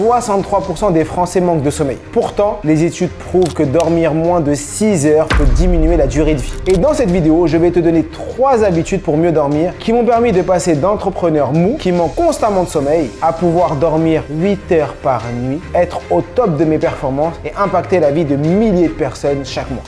63% des Français manquent de sommeil. Pourtant, les études prouvent que dormir moins de 6 heures peut diminuer la durée de vie. Et dans cette vidéo, je vais te donner 3 habitudes pour mieux dormir qui m'ont permis de passer d'entrepreneur mou qui manque constamment de sommeil à pouvoir dormir 8 heures par nuit, être au top de mes performances et impacter la vie de milliers de personnes chaque mois.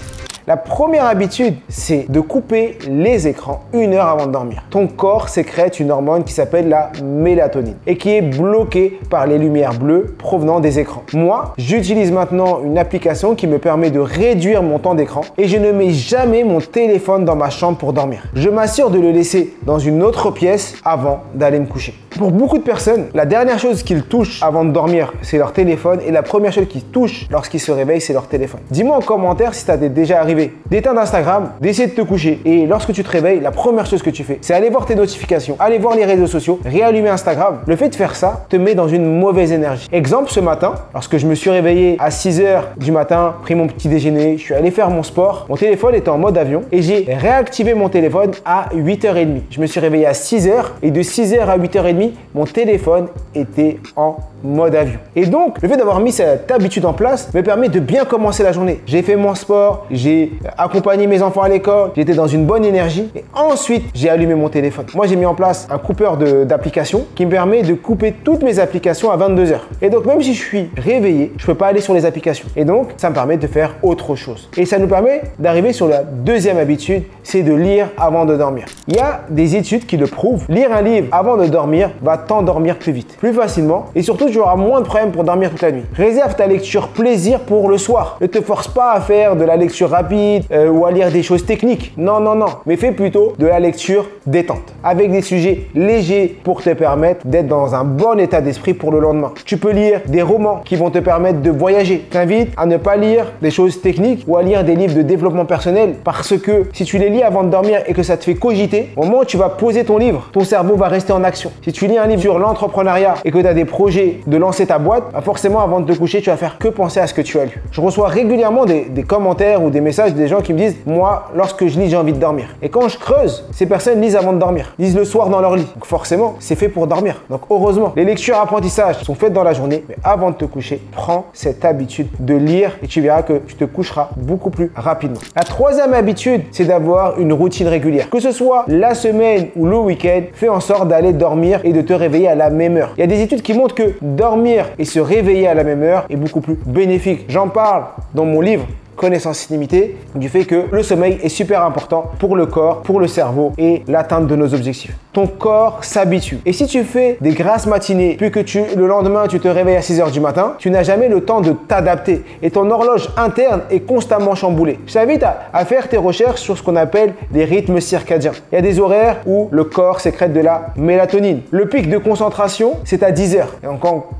La première habitude, c'est de couper les écrans 1 heure avant de dormir. Ton corps sécrète une hormone qui s'appelle la mélatonine et qui est bloquée par les lumières bleues provenant des écrans. Moi, j'utilise maintenant une application qui me permet de réduire mon temps d'écran et je ne mets jamais mon téléphone dans ma chambre pour dormir. Je m'assure de le laisser dans une autre pièce avant d'aller me coucher. Pour beaucoup de personnes, la dernière chose qu'ils touchent avant de dormir, c'est leur téléphone et la première chose qu'ils touchent lorsqu'ils se réveillent, c'est leur téléphone. Dis-moi en commentaire si ça t'est déjà arrivé d'éteindre Instagram, d'essayer de te coucher et lorsque tu te réveilles, la première chose que tu fais, c'est aller voir tes notifications, aller voir les réseaux sociaux, réallumer Instagram. Le fait de faire ça te met dans une mauvaise énergie. Exemple, ce matin, lorsque je me suis réveillé à 6 heures du matin, pris mon petit déjeuner, je suis allé faire mon sport, mon téléphone était en mode avion et j'ai réactivé mon téléphone à 8h30. Je me suis réveillé à 6 heures et de 6 heures à 8h30, mon téléphone était en mode avion. Et donc, le fait d'avoir mis cette habitude en place me permet de bien commencer la journée. J'ai fait mon sport, j'ai accompagné mes enfants à l'école, j'étais dans une bonne énergie et ensuite, j'ai allumé mon téléphone. Moi, j'ai mis en place un coupeur d'applications qui me permet de couper toutes mes applications à 22h. Et donc, même si je suis réveillé, je ne peux pas aller sur les applications. Et donc, ça me permet de faire autre chose. Et ça nous permet d'arriver sur la deuxième habitude, c'est de lire avant de dormir. Il y a des études qui le prouvent. Lire un livre avant de dormir va t'endormir plus vite, plus facilement et surtout, tu auras moins de problèmes pour dormir toute la nuit. Réserve ta lecture plaisir pour le soir. Ne te force pas à faire de la lecture rapide ou à lire des choses techniques. Non, non, non. Mais fais plutôt de la lecture détente avec des sujets légers pour te permettre d'être dans un bon état d'esprit pour le lendemain. Tu peux lire des romans qui vont te permettre de voyager. Je t'invite à ne pas lire des choses techniques ou à lire des livres de développement personnel parce que si tu les lis avant de dormir et que ça te fait cogiter, au moment où tu vas poser ton livre, ton cerveau va rester en action. Si tu lis un livre sur l'entrepreneuriat et que tu as des projets de lancer ta boîte, bah forcément avant de te coucher, tu vas faire que penser à ce que tu as lu. Je reçois régulièrement des commentaires ou des messages des gens qui me disent « Moi, lorsque je lis, j'ai envie de dormir. » Et quand je creuse, ces personnes lisent avant de dormir, lisent le soir dans leur lit. Donc forcément, c'est fait pour dormir. Donc heureusement, les lectures apprentissages sont faites dans la journée, mais avant de te coucher, prends cette habitude de lire et tu verras que tu te coucheras beaucoup plus rapidement. La troisième habitude, c'est d'avoir une routine régulière. Que ce soit la semaine ou le week-end, fais en sorte d'aller dormir et de te réveiller à la même heure. Il y a des études qui montrent que dormir et se réveiller à la même heure est beaucoup plus bénéfique. J'en parle dans mon livre Connaissance illimitée, du fait que le sommeil est super important pour le corps, pour le cerveau et l'atteinte de nos objectifs. Ton corps s'habitue. Et si tu fais des grasses matinées, puis que le lendemain, tu te réveilles à 6 heures du matin, tu n'as jamais le temps de t'adapter. Et ton horloge interne est constamment chamboulée. Je t'invite à faire tes recherches sur ce qu'on appelle des rythmes circadiens. Il y a des horaires où le corps sécrète de la mélatonine. Le pic de concentration, c'est à 10 heures. Et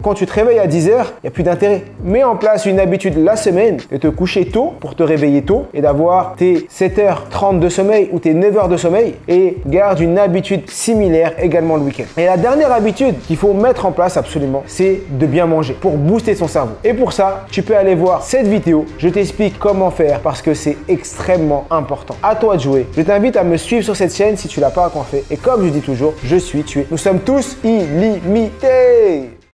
quand tu te réveilles à 10 heures, il n'y a plus d'intérêt. Mets en place une habitude la semaine de te coucher tôt pour te réveiller tôt et d'avoir tes 7h30 de sommeil ou tes 9 heures de sommeil et garde une habitude similaire également le week-end. Et la dernière habitude qu'il faut mettre en place absolument, c'est de bien manger pour booster son cerveau. Et pour ça, tu peux aller voir cette vidéo. Je t'explique comment faire parce que c'est extrêmement important. À toi de jouer. Je t'invite à me suivre sur cette chaîne si tu l'as pas encore fait. Et comme je dis toujours, je suis tué. Nous sommes tous illimités.